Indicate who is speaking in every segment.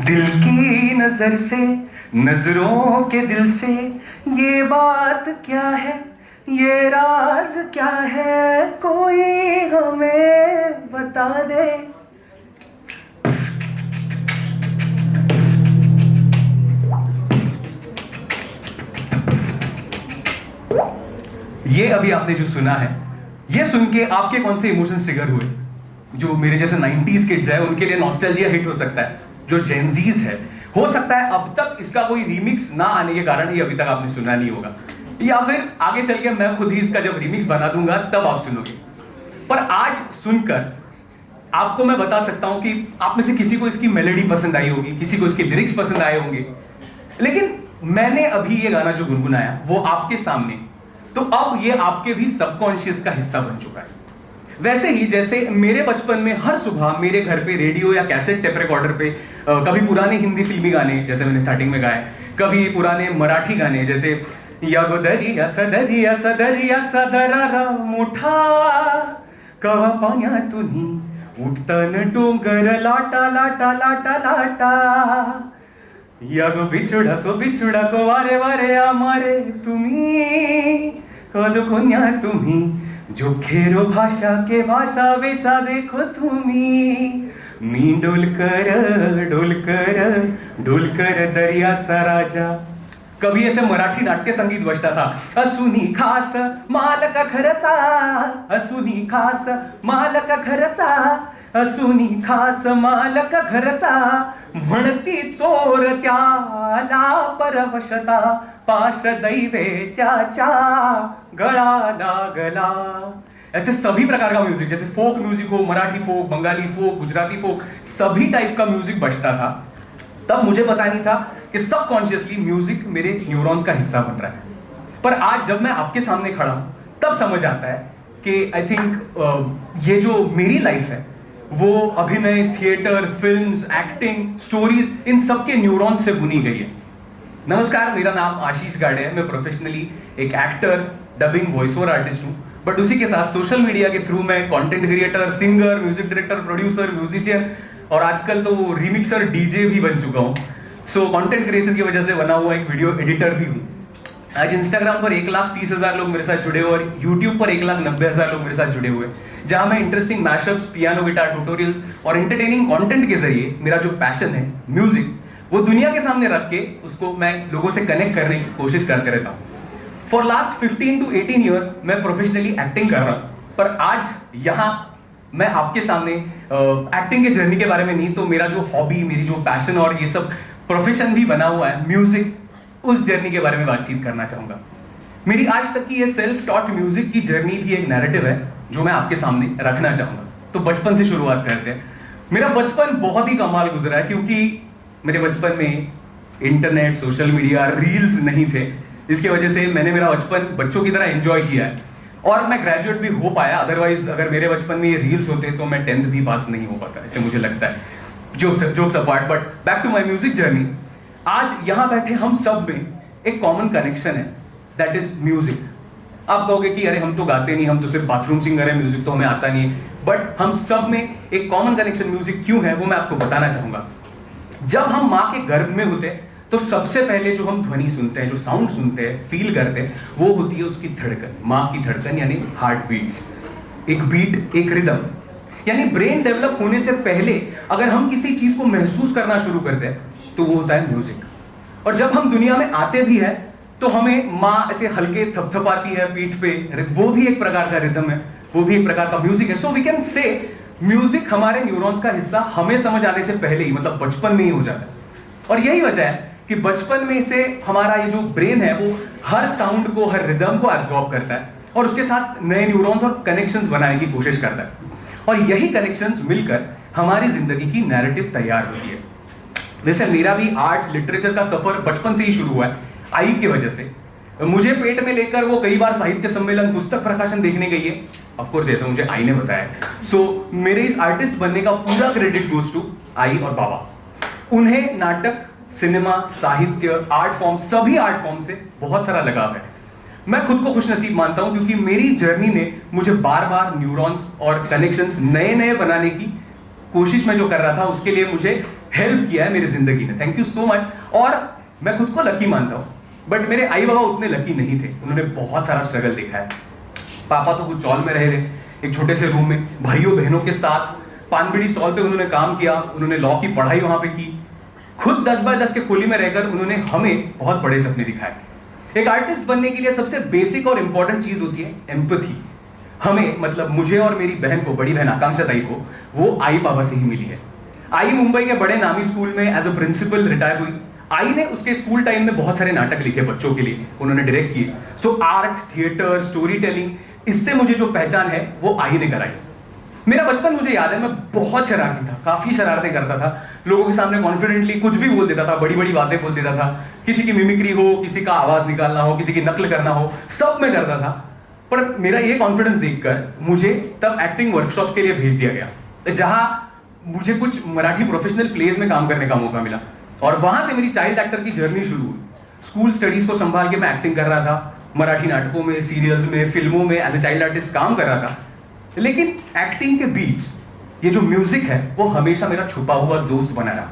Speaker 1: दिल की नजर से, नजरों के दिल से, ये बात क्या है, ये राज क्या है, कोई हमें बता दे। ये अभी आपने जो सुना है, ये सुन के आपके कौन से इमोशंस ट्रिगर हुए? जो मेरे जैसे 90s किड्स है उनके लिए नॉस्टैल्जिया हिट हो सकता है। जो जेनजीज है, हो सकता है अब तक इसका कोई रीमिक्स ना आने के कारण ये अभी तक आपने सुना नहीं होगा, या फिर आगे चल के मैं खुद ही इसका जब रीमिक्स बना दूंगा तब आप सुनोगे। पर आज सुनकर आपको मैं बता सकता हूं कि आप में से किसी को इसकी मेलोडी पसंद आई होगी, किसी को इसके लिरिक्स पसंद आए होंगे, लेकिन मैंने अभी ये गाना जो गुनगुनाया वो आपके सामने, तो अब ये आपके भी सबकॉन्शियस का हिस्सा बन चुका है। वैसे ही जैसे मेरे बचपन में हर सुबह मेरे घर पे रेडियो या कैसेट टेप रिकॉर्डर पे कभी पुराने हिंदी फिल्मी गाने जैसे मैंने स्टार्टिंग में गाए, कभी पुराने मराठी गाने जैसे यागोदरिया सदरिया सदरिया सदरा मोठा कवा पाण्या तुनी उठतन डोंगर लाटा लाटा लाटा लाटा यागो बिछुडा को वारे वारे आमारे तुम्ही कद कोन्या तुम्ही जो खेरो भाषा के भाषा वेशा देखो तुम्ही मी डोलकर दर्याचा राजा। कभी ऐसे मराठी नाट्य संगीत बजता था, असुनी खास मालक घरचा, असुनी खास मालक घरचा, असुनी खास मालक घरचा, म्हणती चोर त्याला परवशता, पाश दैवेच्या गळा लागला। ऐसे सभी प्रकार का म्यूजिक, जैसे फोक म्यूजिक हो, मराठी फोक, बंगाली फोक, गुजराती फोक, सभी टाइप का म्यूजिक बजता था। तब मुझे पता नहीं था कि सबकॉन्शियसली म्यूजिक मेरे न्यूरॉन्स का हिस्सा बन रहा है। पर आज जब मैं आपके सामने खड़ा हूं तब समझ आता है कि आई थिंक ये जो मेरी लाइफ है वो अभिनय, थिएटर, फिल्म्स, एक्टिंग, स्टोरीज, इन सब के न्यूरॉन्स से बुनी गई है। नमस्कार, मेरा नाम आशीष गाड़े है। मैं प्रोफेशनली एक actor, dubbing, voice over artist हूँ, बट उसी के साथ सोशल मीडिया के थ्रू मैं content creator, singer, music director, producer, musician और आजकल तो रिमिक्सर, डीजे भी बन चुका हूँ। सो कंटेंट क्रिएशन की वजह से बना हुआ एक वीडियो एडिटर भी हूँ। आज इंस्टाग्राम पर 1,30,000 लोग मेरे साथ जुड़े हुए और यूट्यूब पर 1,90,000 लोग मेरे साथ जुड़े हुए, जहां मैं interesting mashups, piano, guitar tutorials और एंटरटेनिंग कंटेंट के जरिए मेरा जो पैशन है म्यूजिक, वो दुनिया के सामने रख के उसको मैं लोगों से कनेक्ट करने की कोशिश करते रहता हूँ। फॉर लास्ट 15 to 18 ईयर्स मैं प्रोफेशनली एक्टिंग कर रहा था, पर आज यहाँ मैं आपके सामने एक्टिंग के जर्नी के बारे में नहीं, तो मेरा जो हॉबी, मेरी जो पैशन और ये सब प्रोफेशन भी बना हुआ है म्यूजिक, उस जर्नी के बारे में बातचीत करना चाहूंगा। मेरी आज तक की ये सेल्फ टॉट म्यूजिक की जर्नी भी एक नैरेटिव है जो मैं आपके सामने रखना चाहूंगा। तो बचपन से शुरुआत करते हैं। मेरा बचपन बहुत ही कमाल गुजरा है, क्योंकि मेरे बचपन में इंटरनेट, सोशल मीडिया, रील्स नहीं थे। इसकी वजह से मैंने मेरा बचपन बच्चों की तरह एंजॉय किया है और मैं ग्रेजुएट भी हो पाया। अदरवाइज अगर मेरे बचपन में ये रील्स होते तो मैं 10th भी पास नहीं हो पाता, ऐसे मुझे लगता है। Jokes apart, but back to my music journey. आज यहां बैठे हम सब में एक कॉमन कनेक्शन है, दैट इज म्यूजिक। आप कहोगे कि अरे हम तो गाते नहीं, हम तो सिर्फ बाथरूम सिंगर है, म्यूजिक तो हमें आता नहीं है, बट हम सब में एक कॉमन कनेक्शन म्यूजिक क्यों है वो मैं आपको बताना चाहूंगा। जब हम माँ के गर्भ में होते हैं तो सबसे पहले जो हम ध्वनि सुनते हैं, जो साउंड सुनते हैं, फील करते हैं, वो होती है उसकी धड़कन, माँ की धड़कन, यानी हार्ट बीट्स। एक बीट, एक रिदम, यानी ब्रेन डेवलप होने से पहले अगर हम किसी चीज को महसूस करना शुरू करते हैं तो वो होता है म्यूजिक। और जब हम दुनिया में आते भी है तो हमें माँ ऐसे हल्के थपथपाती है पीठ पे, वो भी एक प्रकार का रिदम है, वो भी एक प्रकार का म्यूजिक है। So we can say music हमारे न्यूरॉन्स का हिस्सा हमें समझ आने से पहले ही, मतलब बचपन में ही हो जाता है। और यही वजह है कि बचपन में से हमारा ये जो ब्रेन है वो हर साउंड को, हर रिदम को एब्जॉर्ब करता है और उसके साथ नए न्यूरॉन्स और कनेक्शंस बनाने की कोशिश करता है, और यही कनेक्शंस मिलकर हमारी जिंदगी की नैरेटिव तैयार होती है। वैसे मेरा भी आर्ट्स, लिटरेचर का सफर बचपन से ही शुरू हुआ है, आई की वजह से। मुझे पेट में लेकर वो कई बार साहित्य सम्मेलन, पुस्तक प्रकाशन देखने गई है, ऑफ कोर्स जैसे मुझे आई ने बताया। सो मेरे इस आर्टिस्ट बनने का पूरा क्रेडिट गोज टू आई और बाबा। उन्हें नाटक, सिनेमा, साहित्य, आर्ट फॉर्म, सभी आर्ट फॉर्म से बहुत सारा लगाव है। मैं खुद को खुशनसीब मानता हूं क्योंकि मेरी जर्नी ने मुझे बार बार न्यूरॉन्स और कनेक्शंस नए नए बनाने की कोशिश में जो कर रहा था, उसके लिए मुझे हेल्प किया है मेरी जिंदगी में, थैंक यू सो मच। और मैं खुद को लकी मानता हूँ, बट मेरे आई बाबा उतने लकी नहीं थे, उन्होंने बहुत सारा स्ट्रगल देखा है। पापा तो कुछ चौल में रहे थे, एक छोटे से रूम में भाइयों बहनों के साथ पान बीड़ी स्टॉल पे उन्होंने काम किया, उन्होंने लॉ की पढ़ाई वहां पे की। खुद 10 बाय 10 के खोली में रहकर उन्होंने हमें बहुत बड़े सपने दिखाए। एक आर्टिस्ट बनने के लिए सबसे बेसिक और इंपॉर्टेंट चीज होती है एम्पैथी। हमें मतलब मुझे और मेरी बहन को, बड़ी बहन आकांक्षा ताई को, वो आई बाबा से ही मिली है। आई मुंबई के बड़े नामी स्कूल में एज अ प्रिंसिपल रिटायर हुई। आई ने उसके स्कूल टाइम में बहुत सारे नाटक लिखे बच्चों के लिए, उन्होंने डायरेक्ट किए। So art, theatre, story telling, इससे मुझे जो पहचान है वो आई ने कराई। मेरा बचपन मुझे याद है, मैं बहुत शरारती था, काफी शरारतें करता था, लोगों के सामने कॉन्फिडेंटली कुछ भी बोल देता था, बड़ी बड़ी बातें बोल देता था, किसी की मिमिक्री हो, किसी का आवाज निकालना हो, किसी की नकल करना हो, सब मैं करता था। पर मेरा ये कॉन्फिडेंस देखकर मुझे तब एक्टिंग वर्कशॉप के लिए भेज दिया गया, जहां मुझे कुछ मराठी प्रोफेशनल प्लेज में काम करने का मौका मिला, और वहां से मेरी चाइल्ड एक्टर की जर्नी शुरू हुई। स्कूल स्टडीज को संभाल के मैं एक्टिंग कर रहा था, मराठी नाटकों में, सीरियल्स में, फिल्मों में एज ए चाइल्ड आर्टिस्ट काम कर रहा था। लेकिन एक्टिंग के बीच ये जो म्यूजिक है वो हमेशा मेरा छुपा हुआ दोस्त बना रहा।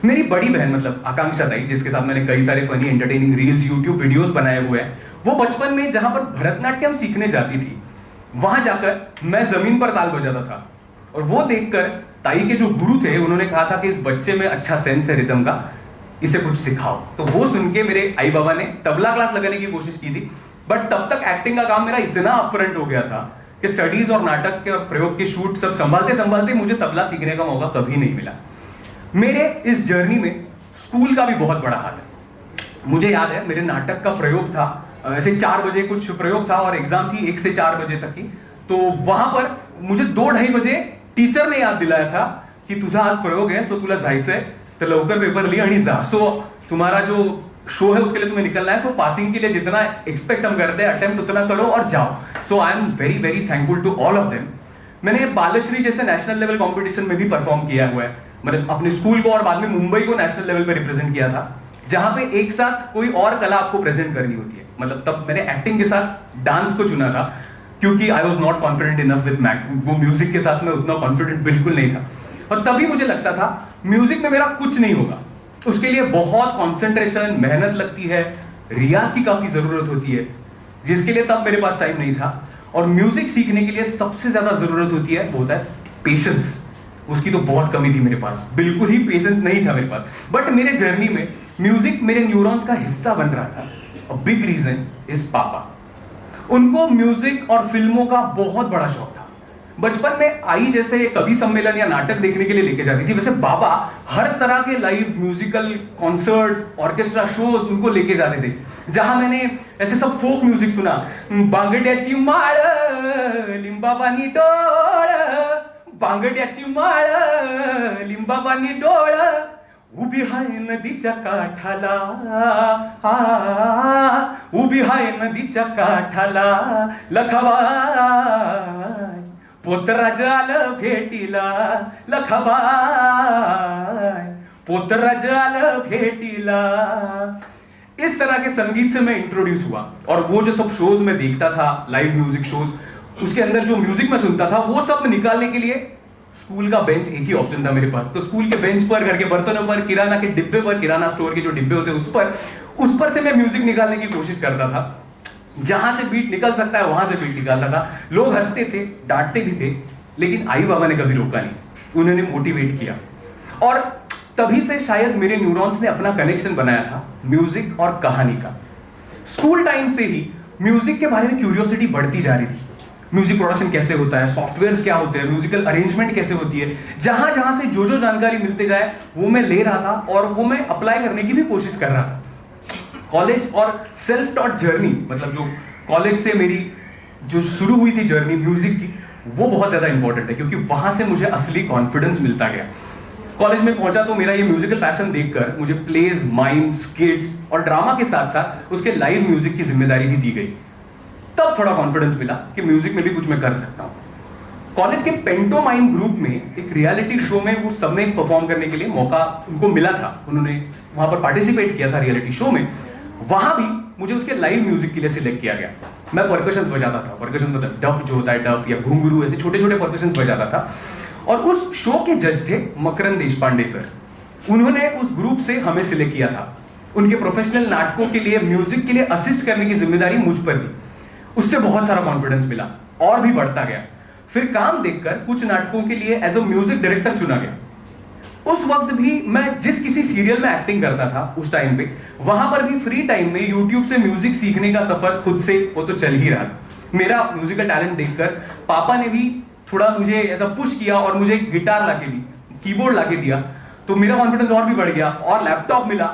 Speaker 1: मेरी बड़ी बहन मतलब आकांक्षा ताई, जिसके साथ मैंने कई सारे funny entertaining reels, YouTube videos बनाए हुए हैं, वो बचपन में जहां पर भरतनाट्यम सीखने जाती थी, वहां जाकर मैं जमीन पर ताल बजाता था। और वो देखकर ताई के जो गुरु थे, उन्होंने कहा था कि इस बच्चे में अच्छा सेंस है रिदम का, इसे कुछ सिखाओ। तो वो सुन के मेरे आई बाबा ने तबला क्लास लगाने की कोशिश की थी, बट तब तक एक्टिंग का काम मेरा इतना अपफ्रंट हो गया था कि स्टडीज और नाटक के और प्रयोग के शूट सब संभालते संभालते मुझे तबला सीखने का मौका कभी नहीं मिला। मेरे इस जर्नी में स्कूल का भी बहुत बड़ा हाथ है। मुझे याद है मेरे नाटक का प्रयोग था, ऐसे 4 बजे कुछ प्रयोग था और एग्जाम थी 1 से 4 बजे तक की। तो वहां पर मुझे 2-2:30 बजे टीचर ने याद दिलाया था की तुझा आज प्रयोग है, सो तुला जायचंय, तर लवकर पेपर लिह आणि जा। सो तुम्हारा जो शो है उसके लिए तुम्हें निकलना है, सो पासिंग के लिए जितना एक्सपेक्ट हम करते हैं अटेम्प्ट उतना करो और जाओ। So I am very very thankful to all of them. मैंने बालश्री जैसे नेशनल लेवल कंपटीशन में भी परफॉर्म किया हुआ है, मतलब अपने स्कूल को और बाद में मुंबई को नेशनल लेवल पे रिप्रेजेंट किया था, जहां पे एक साथ कोई और कला आपको प्रेजेंट करनी होती है। मतलब तब मैंने एक्टिंग के साथ डांस को चुना था, क्योंकि I was not confident enough with वो म्यूजिक के साथ मैं उतना कॉन्फिडेंट बिल्कुल नहीं था। और तभी मुझे लगता था म्यूजिक में मेरा कुछ नहीं होगा, उसके लिए बहुत कॉन्सेंट्रेशन, मेहनत लगती है, रियाज की काफी जरूरत होती है, जिसके लिए तब मेरे पास टाइम नहीं था। और म्यूजिक सीखने के लिए सबसे ज्यादा जरूरत होती है वो होता है पेशेंस। उसकी तो बहुत कमी थी मेरे पास, बिल्कुल ही पेशेंस नहीं था मेरे पास। बट मेरे जर्नी में म्यूजिक मेरे न्यूरॉन्स का हिस्सा बन रहा था। अ बिग रीजन इज पापा। उनको म्यूजिक और फिल्मों का बहुत बड़ा शौक था। बचपन में आई जैसे कवि सम्मेलन या नाटक देखने के लिए लेके जाती थी, वैसे बाबा हर तरह के live musical concerts, orchestra shows उनको लेके जाते थे, जहां मैंने ऐसे सब फोक म्यूजिक सुना। बांगड्याची माळ, लिंबाबानी डोळ, बांगड्याची माळ, लिंबाबानी डोळ, उभी हाय नदीच्या काठाला, उभी हाय नदीच्या काठाला, लखवाय पोतराज आलं भेटीला, लखबाय पोतराज आलं भेटीला। इस तरह के संगीत से मैं इंट्रोड्यूस हुआ, और वो जो सब शोज में देखता था, लाइव म्यूजिक शोज, उसके अंदर जो म्यूजिक मैं सुनता था, वो सब निकालने के लिए स्कूल का बेंच एक ही ऑप्शन था मेरे पास। तो स्कूल के बेंच पर, घर के बर्तनों पर, किराना के डिब्बे पर, किराना स्टोर के जो डिब्बे होते हैं उस पर से मैं म्यूजिक निकालने की कोशिश करता था। जहां से बीट निकल सकता है वहां से बीट निकालता था। लोग हंसते थे, डांटते भी थे, लेकिन आई बाबा ने कभी रोका नहीं, उन्होंने मोटिवेट किया। और तभी से शायद मेरे न्यूरॉन्स ने अपना कनेक्शन बनाया था म्यूजिक और कहानी का। स्कूल टाइम से ही म्यूजिक के बारे में क्यूरियोसिटी बढ़ती जा रही थी। म्यूजिक प्रोडक्शन कैसे होता है, सॉफ्टवेयर्स क्या होते हैं, म्यूजिकल अरेंजमेंट कैसे होती है, जहां जहां से जो जानकारी मिलते जाए वो मैं ले रहा था और वो मैं अप्लाई करने की भी कोशिश कर रहा था। कॉलेज और सेल्फ टॉट जर्नी, मतलब जो कॉलेज से मेरी जो शुरू हुई थी जर्नी म्यूजिक की, वो बहुत ज्यादा इंपॉर्टेंट है, क्योंकि वहां से मुझे असली कॉन्फिडेंस मिलता गया। कॉलेज में पहुंचा तो मेरा ये म्यूजिकल पैशन देखकर मुझे प्लेज, माइम, स्किट्स और ड्रामा के साथ साथ उसके लाइव म्यूजिक की जिम्मेदारी भी दी गई। तब थोड़ा कॉन्फिडेंस मिला कि म्यूजिक में भी कुछ मैं कर सकता हूं। कॉलेज के पेंटोमाइम ग्रुप में एक रियलिटी शो में वो सबने परफॉर्म करने के लिए मौका उनको मिला था, उन्होंने वहां पर पार्टिसिपेट किया था रियलिटी शो में। वहां भी मुझे उसके लाइव म्यूजिक के लिए सिलेक्ट किया गया। मैं परकशंस बजाता था, परकशंस मतलब डफ जो होता है, डफ या घुंघरू, ऐसे छोटे छोटे परकशंस बजाता था। और उस शो के जज थे मकरंद देशपांडे सर। उन्होंने उस ग्रुप से हमें सिलेक्ट किया था। उनके प्रोफेशनल नाटकों के लिए, म्यूजिक के लिए असिस्ट करने की जिम्मेदारी मुझ पर दी। उससे बहुत सारा कॉन्फिडेंस मिला और भी बढ़ता गया। फिर काम देखकर कुछ नाटकों के लिए एज अ म्यूजिक डायरेक्टर चुना गया। उस वक्त भी मैं जिस किसी सीरियल में एक्टिंग करता था उस टाइम पे, वहां पर भी फ्री टाइम में यूट्यूब से म्यूजिक सीखने का सफर खुद से वो तो चल ही रहा था। मेरा म्यूजिकल टैलेंट देखकर पापा ने भी थोड़ा मुझे ऐसा पुश किया और मुझे गिटार लाके दी, कीबोर्ड लाके दिया, तो मेरा कॉन्फिडेंस और भी बढ़ गया और लैपटॉप मिला।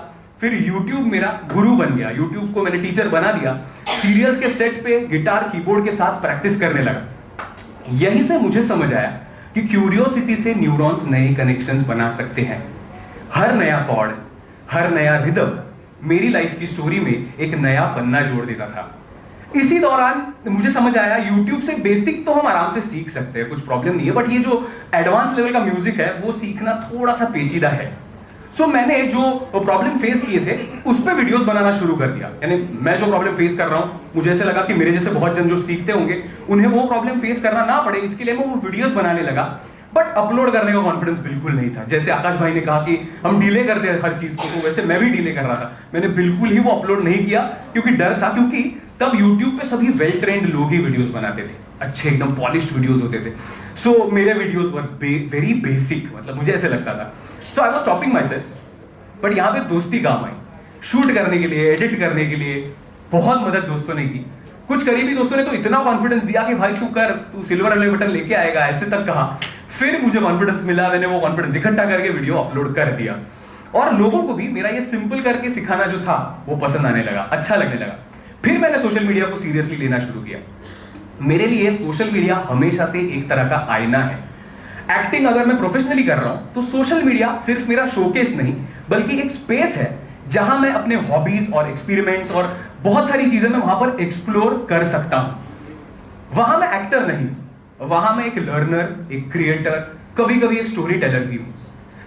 Speaker 1: फिर यूट्यूब मेरा गुरु बन गया, यूट्यूब को मैंने टीचर बना दिया। सीरियल्स के सेट पे गिटार कीबोर्ड के साथ प्रैक्टिस करने लगा। यहीं से मुझे समझ आया कि क्यूरियोसिटी से न्यूरॉन्स नए कनेक्शंस बना सकते हैं। हर नया कॉर्ड, हर नया रिदम मेरी लाइफ की स्टोरी में एक नया पन्ना जोड़ देता था। इसी दौरान मुझे समझ आया YouTube से बेसिक तो हम आराम से सीख सकते हैं, कुछ प्रॉब्लम नहीं है, बट ये जो एडवांस लेवल का म्यूजिक है वो सीखना थोड़ा सा पेचीदा है। सो मैंने जो प्रॉब्लम फेस किए थे उस पर वीडियोस बनाना शुरू कर दिया। यानी मैं जो प्रॉब्लम फेस कर रहा हूं, मुझे ऐसे लगा कि मेरे जैसे बहुत जन जो सीखते होंगे उन्हें वो प्रॉब्लम फेस करना ना पड़े, इसके लिए मैं वो वीडियोस बनाने लगा। बट अपलोड करने का कॉन्फिडेंस बिल्कुल नहीं था। जैसे आकाश भाई ने कहा कि हम डिले करते हैं हर चीज को, तो वैसे मैं भी डिले कर रहा था। मैंने बिल्कुल ही वो अपलोड नहीं किया क्योंकि डर था, क्योंकि तब यूट्यूब पे सभी वेल ट्रेंड लोग ही वीडियोस बनाते थे, अच्छे एकदम पॉलिश्ड वीडियोस होते थे। सो मेरे वीडियोस वर वेरी बेसिक, मतलब मुझे ऐसे लगता था। So I was stopping myself. But यहाँ पे दोस्ती काम आई। शूट करने के लिए, एडिट करने के लिए बहुत मदद दोस्तों ने की। कुछ करीबी दोस्तों ने तो इतना कॉन्फिडेंस दिया कि भाई तू कर, तू सिल्वर वाले बटन लेके आएगा, ऐसे तक कहा। फिर मुझे कॉन्फिडेंस मिला, मैंने वो कॉन्फिडेंस इकट्ठा करके वीडियो अपलोड कर दिया और लोगों को भी मेरा ये सिंपल करके सिखाना जो था वो पसंद आने लगा, अच्छा लगने लगा। फिर मैंने सोशल मीडिया को सीरियसली लेना शुरू किया। मेरे लिए सोशल मीडिया हमेशा से एक तरह का आईना है। एक्टिंग अगर मैं प्रोफेशनली कर रहा हूं तो सोशल मीडिया सिर्फ मेरा शोकेस नहीं बल्कि एक स्पेस है जहां मैं अपने हॉबीज और एक्सपेरिमेंट्स और बहुत सारी चीजें मैं वहां पर एक्सप्लोर कर सकता हूं। वहां मैं एक्टर नहीं, वहां मैं एक लर्नर, एक क्रिएटर, कभी कभी एक स्टोरी टेलर भी हूं।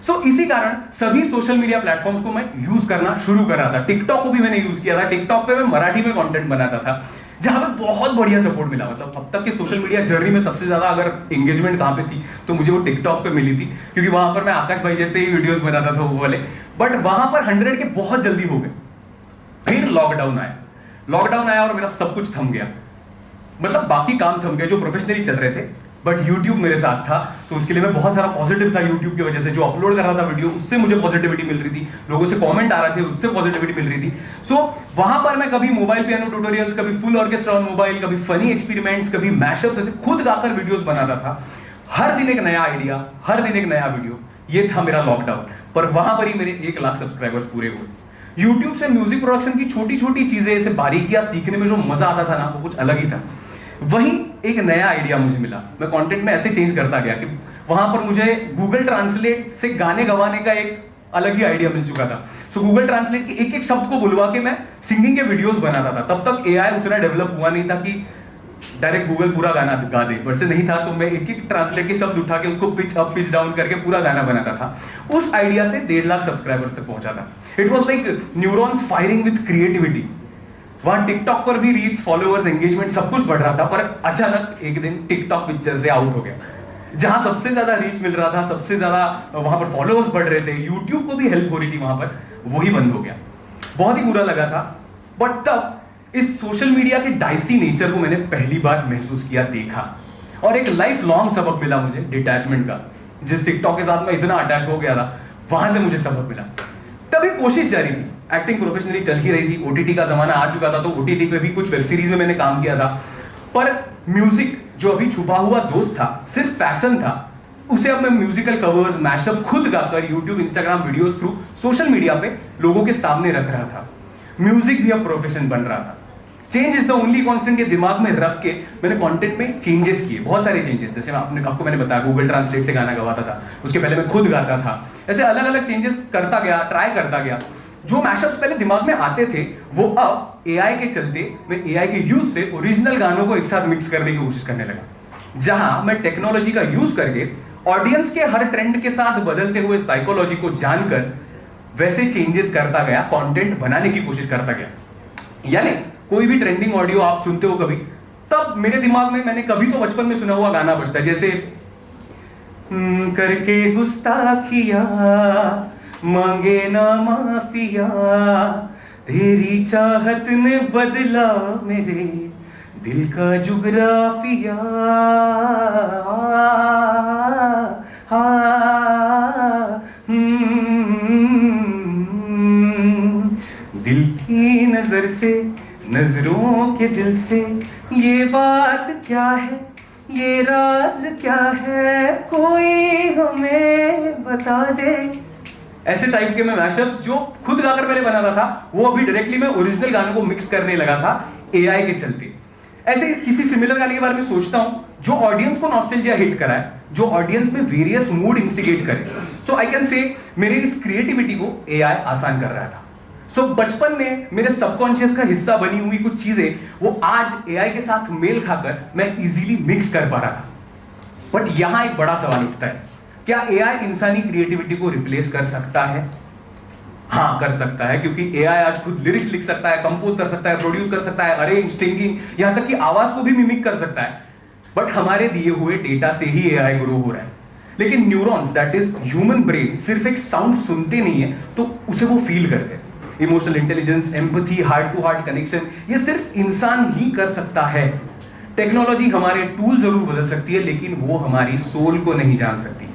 Speaker 1: सो इसी कारण सभी सोशल मीडिया प्लेटफॉर्म्स को मैं यूज करना शुरू कर रहा था। टिकटॉक को भी मैंने यूज किया था। टिकटॉक पे मैं मराठी में कंटेंट बनाता था जहां पे बहुत बढ़िया सपोर्ट मिला। मतलब अब तक के सोशल मीडिया जर्नी में सबसे ज्यादा अगर एंगेजमेंट कहां पे थी तो मुझे वो टिकटॉक पे मिली थी, क्योंकि वहां पर मैं आकाश भाई जैसे ही वीडियोस बनाता था वो वाले। बट वहां पर 100 के बहुत जल्दी हो गए। फिर लॉकडाउन आया और मेरा सब कुछ थम गया। मतलब बाकी काम थम गए जो प्रोफेशनली चल रहे थे, बट यूट्यूब मेरे साथ था। तो उसके लिए मैं बहुत सारा पॉजिटिव था यूट्यूब की वजह से। जो अपलोड कर रहा था वीडियो उससे मुझे पॉजिटिविटी मिल रही थी, लोगों से कमेंट आ रहे थे उससे पॉजिटिविटी मिल रही थी। सो वहां पर मैं कभी मोबाइल पियानो ट्यूटोरियल्स, कभी फुल ऑर्केस्ट्रा ऑन मोबाइल, कभी फनी एक्सपेरिमेंट्स, कभी मैशअप्स, ऐसे खुद गाकर वीडियोस बनाता था। हर दिन एक नया आइडिया, हर दिन एक नया वीडियो। ये था मेरा लॉकडाउन। पर वहां पर ही मेरे 1 लाख सब्सक्राइबर्स पूरे हुए। यूट्यूब से म्यूजिक प्रोडक्शन की छोटी छोटी चीजें, ऐसे बारीकियां सीखने में जो मजा आता था ना, वो कुछ अलग ही था। वही एक नया आइडिया मुझे मिला। मैं कंटेंट में ऐसे चेंज करता गया कि वहां पर मुझे गूगल ट्रांसलेट से गाने गवाने का एक अलग ही आइडिया मिल चुका था। सो गूगल ट्रांसलेट के एक एक शब्द को बुलवा के मैं सिंगिंग के वीडियोस बनाता था। तब तक एआई उतना डेवलप हुआ नहीं था कि डायरेक्ट गूगल पूरा गाना गा दे, वैसे नहीं था। तो मैं एक एक ट्रांसलेट के शब्द उठा के उसको पिच अप पिच डाउन करके पूरा गाना बनाता था। उस आइडिया से 1.5 लाख सब्सक्राइबर्स तक पहुंचा था। It was like neurons firing with creativity. वहां टिकटॉक पर भी रीच, फॉलोअर्स, एंगेजमेंट सब कुछ बढ़ रहा था। पर अचानक एक दिन टिकटॉक पिक्चर से आउट हो गया। जहां सबसे ज्यादा रीच मिल रहा था, सबसे ज्यादा वहां पर फॉलोअर्स बढ़ रहे थे, यूट्यूब को भी हेल्प हो रही थी, वहां पर वही बंद हो गया। बहुत ही बुरा लगा था। बट तब इस सोशल मीडिया के डाइसी नेचर को मैंने पहली बार महसूस किया, देखा, और एक लाइफ लॉन्ग सबक मिला मुझे डिटैचमेंट का। जिस टिकटॉक के साथ मैं इतना अटैच हो गया था, वहां से मुझे सबक मिला। तभी कोशिश जारी थी। एक्टिंग प्रोफेशनली चल ही रही थी, ओटीटी का जमाना आ चुका था, तो ओटीटी पे भी कुछ वेब सीरीज में मैंने काम किया था। पर म्यूजिक जो अभी छुपा हुआ दोस्त था, सिर्फ पैशन था, उसे अब मैं म्यूजिकल कवर्स, मैशअप खुद गाकर YouTube, Instagram videos through social media पे लोगों के सामने रख रहा था। म्यूजिक भी अब प्रोफेशन बन रहा था। Change is the only constant के दिमाग में रख के मैंने कंटेंट में चेंजेस किए, बहुत सारे चेंजेस। जैसे आपको मैंने बताया गूगल ट्रांसलेट से गाना गवाता था, उसके पहले मैं खुद गाता था। ऐसे अलग अलग चेंजेस करता गया, ट्राई करता गया। जो मैशअप्स पहले दिमाग में आते थे वो अब एआई के चलते मैं एआई के यूज से ओरिजिनल गानों को एक साथ मिक्स करने की कोशिश करने लगा। जहां मैं टेक्नोलॉजी का यूज करके ऑडियंस के हर ट्रेंड के साथ बदलते हुए साइकोलॉजी को जानकर वैसे चेंजेस करता गया, कंटेंट बनाने की कोशिश करता गया। यानी कोई भी ट्रेंडिंग ऑडियो आप सुनते हो कभी, तब मेरे दिमाग में मैंने कभी तो बचपन में सुना हुआ गाना बजता है, जैसे करके गुस्ताखिया मांगे ना माफिया, तेरी चाहत ने बदला मेरे दिल का जुगराफिया। दिल की नजर से, नजरों के दिल से, ये बात क्या है, ये राज क्या है, कोई हमें बता दे। ऐसे टाइप के मैं मैशअप्स जो खुद गाकर पहले बनाता था, वो अभी डायरेक्टली मैं ओरिजिनल गानों को मिक्स करने लगा था एआई के चलते। ऐसे किसी सिमिलर गाने के बारे में सोचता हूं जो ऑडियंस को नॉस्टैल्जिया हिट कराए, जो ऑडियंस में वेरियस मूड इंस्टिगेट करे। सो आई कैन से मेरे इस क्रिएटिविटी को एआई आसान कर रहा था। सो बचपन में मेरे सबकॉन्शियस का हिस्सा बनी हुई कुछ चीजें वो आज एआई के साथ मेल खाकर मैं इजीली मिक्स कर पा रहा था। बट यहां एक बड़ा सवाल उठता है, क्या एआई इंसानी क्रिएटिविटी को रिप्लेस कर सकता है? हाँ, कर सकता है, क्योंकि एआई आज खुद लिरिक्स लिख सकता है, कंपोज कर सकता है, प्रोड्यूस कर सकता है, अरेंज, सिंगिंग, यहां तक कि आवाज को भी मिमिक कर सकता है। बट हमारे दिए हुए डेटा से ही एआई ग्रो हो रहा है। लेकिन neurons, that is human brain, सिर्फ एक साउंड सुनते नहीं है तो उसे वो फील करते हैं। Emotional intelligence, empathy, heart to heart connection, ये सिर्फ इंसान ही कर सकता है। टेक्नोलॉजी हमारे टूल जरूर बदल सकती है, लेकिन वो हमारी सोल को नहीं जान सकती।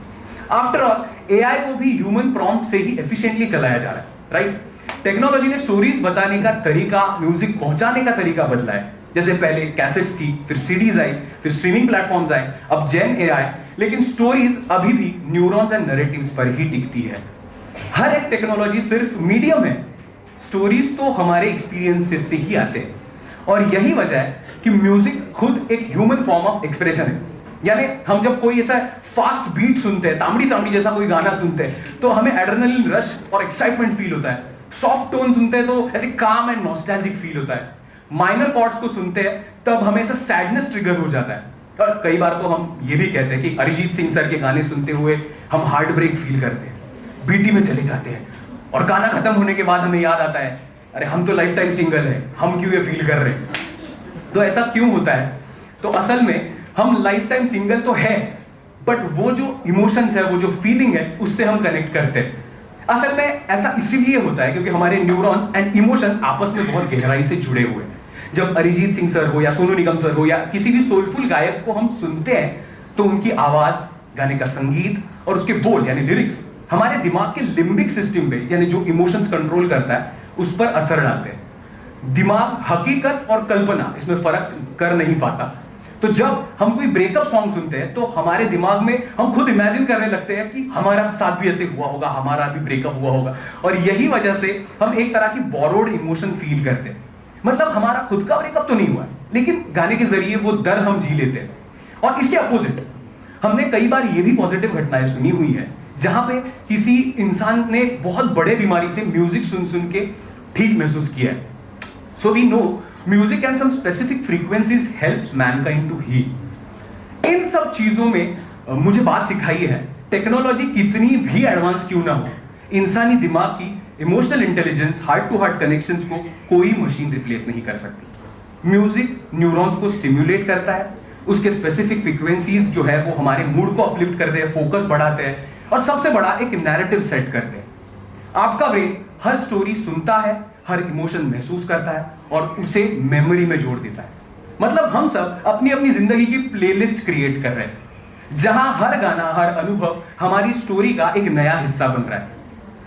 Speaker 1: आफ्टर ऑल, एआई को भी ह्यूमन प्रॉम्प्ट से ही एफिशिएंटली चलाया जा रहा है, राइट? टेक्नोलॉजी ने स्टोरीज बताने का तरीका, म्यूजिक पहुंचाने का तरीका बदला है। जैसे पहले कैसेट्स थी, फिर सीडीज आई, फिर स्ट्रीमिंग प्लेटफॉर्म्स आए, अब जेन एआई। लेकिन स्टोरीज अभी भी न्यूरॉन्स एंड नैरेटिव्स पर ही टिकती है। हर एक टेक्नोलॉजी सिर्फ मीडियम है, स्टोरीज तो हमारे एक्सपीरियंसेस से ही आते हैं। और यही वजह है कि म्यूजिक खुद एक ह्यूमन फॉर्म ऑफ एक्सप्रेशन है। यानी हम जब कोई ऐसा फास्ट बीट सुनते हैं, तामड़ी तामड़ी जैसा कोई गाना सुनते हैं, तो हमें एड्रेनलिन रश और एक्साइटमेंट फील होता है। सॉफ्ट टोन सुनते हैं तो ऐसे काम एंड नॉस्टैल्जिक फील होता है। माइनर कॉर्ड्स को सुनते हैं तब हमें ऐसा सैडनेस ट्रिगर हो जाता है। और कई बार तो हम ये भी कहते हैं कि अरिजीत सिंह सर के गाने सुनते हुए हम हार्ट ब्रेक फील करते हैं, बीटी में चले जाते हैं, और गाना खत्म होने के बाद हमें याद आता है, अरे हम तो लाइफ टाइम सिंगल है, हम क्यों ये फील कर रहे हैं। तो ऐसा क्यों होता है? तो असल में हम लाइफ टाइम सिंगल तो है, बट वो जो इमोशंस है, वो जो फीलिंग है, उससे हम कनेक्ट करते हैं। असल में ऐसा इसीलिए होता है क्योंकि हमारे न्यूरॉन्स एंड इमोशंस आपस में बहुत गहराई से जुड़े हुए हैं। जब अरिजीत सिंह सर हो या सोनू निगम सर हो या किसी भी सोलफुल गायक को हम सुनते हैं, तो उनकी आवाज, गाने का संगीत और उसके बोल यानी लिरिक्स हमारे दिमाग के लिम्बिक सिस्टम पे, यानी जो इमोशंस कंट्रोल करता है, उस पर असर डालते हैं। दिमाग हकीकत और कल्पना, इसमें फर्क कर नहीं पाता। तो जब हम कोई ब्रेकअप सॉन्ग सुनते हैं तो हमारे दिमाग में हम खुद इमेजिन करने लगते हैं कि हमारा साथ भी ऐसे हुआ होगा, हमारा भी ब्रेकअप हुआ होगा, और यही वजह से हम एक तरह की बोरोड इमोशन फील करते हैं। मतलब हमारा खुद का ब्रेकअप तो नहीं हुआ है, लेकिन गाने के जरिए वो दर्द हम जी लेते हैं। और इसके अपोजिट हमने कई बार ये भी पॉजिटिव घटनाएं सुनी हुई है जहां पे किसी इंसान ने बहुत बड़े बीमारी से म्यूजिक सुन सुन के ठीक महसूस किया है। So we know music and some specific frequencies helps mankind to heal. इन सब चीजों में मुझे बात सिखाई है, टेक्नोलॉजी कितनी भी एडवांस क्यों ना हो, इंसानी दिमाग की emotional intelligence, heart to heart connections को कोई मशीन रिप्लेस नहीं कर सकती। म्यूजिक न्यूरॉन्स को स्टिम्युलेट करता है, उसके स्पेसिफिक फ्रीक्वेंसीज जो है वो हमारे मूड को अपलिफ्ट करते हैं, फोकस बढ़ाते हैं, और सबसे बड़ा एक नैरेटिव सेट करते हैं। आपका ब्रेन हर स्टोरी सुनता है, हर इमोशन महसूस करता है और उसे मेमोरी में जोड़ देता है। मतलब हम सब अपनी अपनी जिंदगी की प्लेलिस्ट क्रिएट कर रहे हैं, जहां हर गाना, हर अनुभव हमारी स्टोरी का एक नया हिस्सा बन रहा है।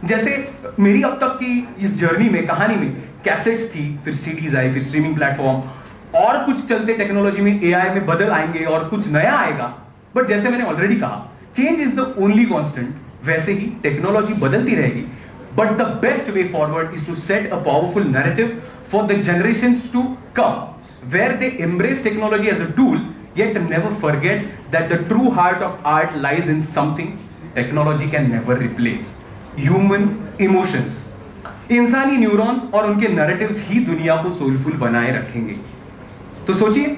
Speaker 1: जैसे मेरी अब तक की इस जर्नी में, कहानी में कैसेट्स थी, फिर सीडीज आई, फिर स्ट्रीमिंग प्लेटफॉर्म, और कुछ चलते टेक्नोलॉजी में, एआई में बदल आएंगे और कुछ नया आएगा। बट जैसे मैंने ऑलरेडी कहा, change is the only constant. वैसे ही टेक्नोलॉजी बदलती रहेगी, but the best way forward is to set a powerful narrative for the generations to come, where they embrace technology as a tool, yet never forget that the true heart of art lies in something technology can never replace: human emotions. इंसानी neurons और उनके narratives ही दुनिया को soulful बनाए रखेंगे। तो सोचिए,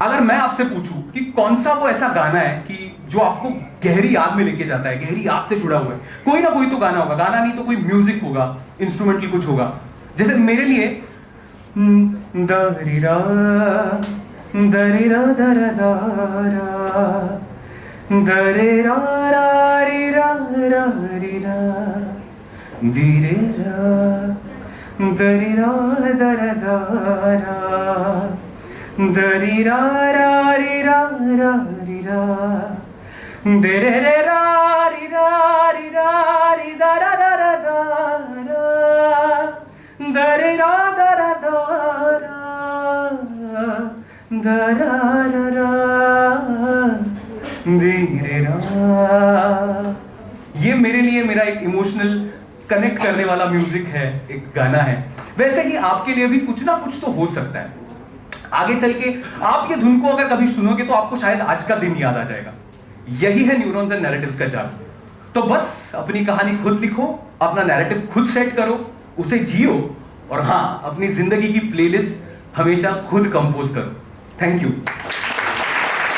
Speaker 1: अगर मैं आपसे पूछूं कि कौन सा वो ऐसा गाना है कि जो आपको गहरी याद में लेके जाता है, गहरी याद से जुड़ा हुआ है, कोई ना कोई तो गाना होगा, गाना नहीं तो कोई म्यूजिक होगा, इंस्ट्रूमेंटल कुछ होगा। जैसे मेरे लिए दरिरा दरिरा दरदारा दरिरा रिरा रिरा धीरे रा दरी रा दरा दारा दरी रा रा री रा रा री रा दे रे रा री रा री रा री दरा दरा दारा दरे रा दरा दारा दरा रा धीरे रा। ये मेरे लिए मेरा एक इमोशनल कनेक्ट करने वाला म्यूजिक है, एक गाना है। वैसे ही आपके लिए भी कुछ ना कुछ तो हो सकता है। आगे चल के आप ये धुन को अगर कभी सुनोगे तो आपको शायद आज का दिन याद आ जाएगा। यही है न्यूरॉन्स एंड नैरेटिव्स का जादू। तो बस अपनी कहानी खुद लिखो, अपना नैरेटिव खुद सेट करो, उसे जियो, और हाँ, अपनी जिंदगी की प्लेलिस्ट हमेशा खुद कंपोज करो। Thank you.